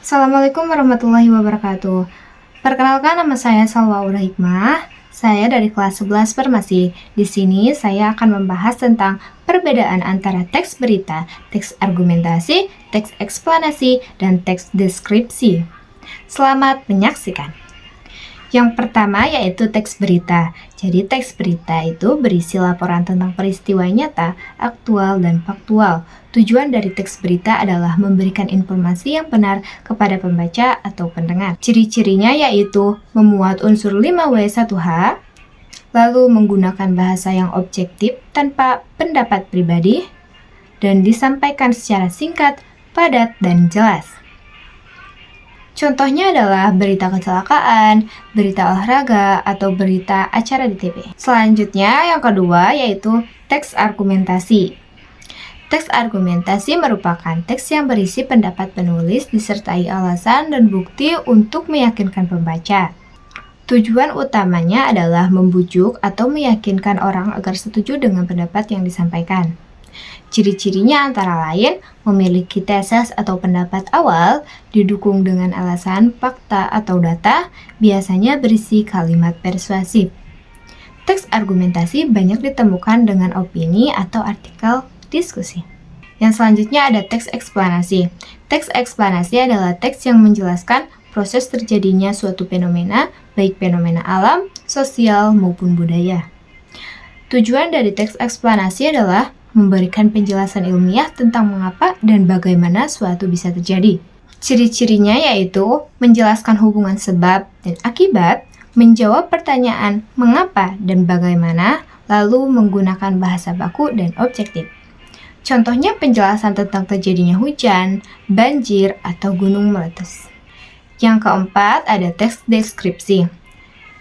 Assalamualaikum warahmatullahi wabarakatuh. Perkenalkan, nama saya Salwa Aura Hikmah. Saya dari kelas 11 Farmasi. Di sini saya akan membahas tentang perbedaan antara teks berita, teks argumentasi, teks eksplanasi, dan teks deskripsi. Selamat menyaksikan. Yang pertama yaitu teks berita. Jadi teks berita itu berisi laporan tentang peristiwa nyata, aktual, dan faktual. Tujuan dari teks berita adalah memberikan informasi yang benar kepada pembaca atau pendengar. Ciri-cirinya yaitu memuat unsur 5W1H, lalu menggunakan bahasa yang objektif tanpa pendapat pribadi, dan disampaikan secara singkat, padat, dan jelas. Contohnya adalah berita kecelakaan, berita olahraga, atau berita acara di TV. Selanjutnya, yang kedua yaitu teks argumentasi. Teks argumentasi merupakan teks yang berisi pendapat penulis disertai alasan dan bukti untuk meyakinkan pembaca. Tujuan utamanya adalah membujuk atau meyakinkan orang agar setuju dengan pendapat yang disampaikan. Ciri-cirinya antara lain memiliki teses atau pendapat awal, didukung dengan alasan, fakta, atau data, biasanya berisi kalimat persuasif. Teks argumentasi banyak ditemukan dengan opini atau artikel diskusi. Yang selanjutnya ada teks eksplanasi. Teks eksplanasi adalah teks yang menjelaskan proses terjadinya suatu fenomena, baik fenomena alam, sosial, maupun budaya. Tujuan dari teks eksplanasi adalah memberikan penjelasan ilmiah tentang mengapa dan bagaimana suatu bisa terjadi. Ciri-cirinya yaitu menjelaskan hubungan sebab dan akibat, menjawab pertanyaan mengapa dan bagaimana, lalu menggunakan bahasa baku dan objektif. Contohnya penjelasan tentang terjadinya hujan, banjir, atau gunung meletus. Yang keempat ada teks deskripsi.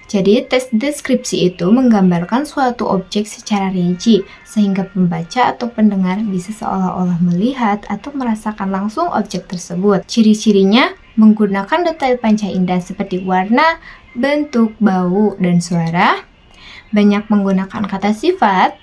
Jadi, teks deskripsi itu menggambarkan suatu objek secara rinci, sehingga pembaca atau pendengar bisa seolah-olah melihat atau merasakan langsung objek tersebut. Ciri-cirinya menggunakan detail panca indera seperti warna, bentuk, bau, dan suara, banyak menggunakan kata sifat,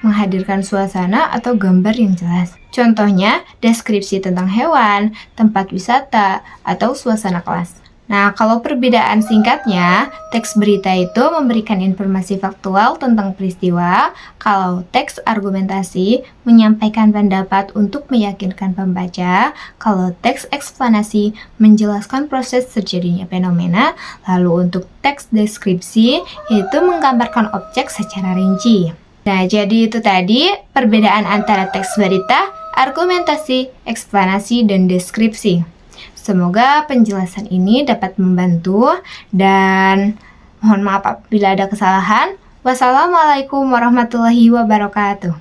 menghadirkan suasana atau gambar yang jelas. Contohnya, deskripsi tentang hewan, tempat wisata, atau suasana kelas. Nah, kalau perbedaan singkatnya, teks berita itu memberikan informasi faktual tentang peristiwa, kalau teks argumentasi menyampaikan pendapat untuk meyakinkan pembaca, kalau teks eksplanasi menjelaskan proses terjadinya fenomena, lalu untuk teks deskripsi yaitu menggambarkan objek secara rinci. Nah, jadi itu tadi perbedaan antara teks berita, argumentasi, eksplanasi, dan deskripsi. Semoga penjelasan ini dapat membantu dan mohon maaf apabila ada kesalahan. Wassalamualaikum warahmatullahi wabarakatuh.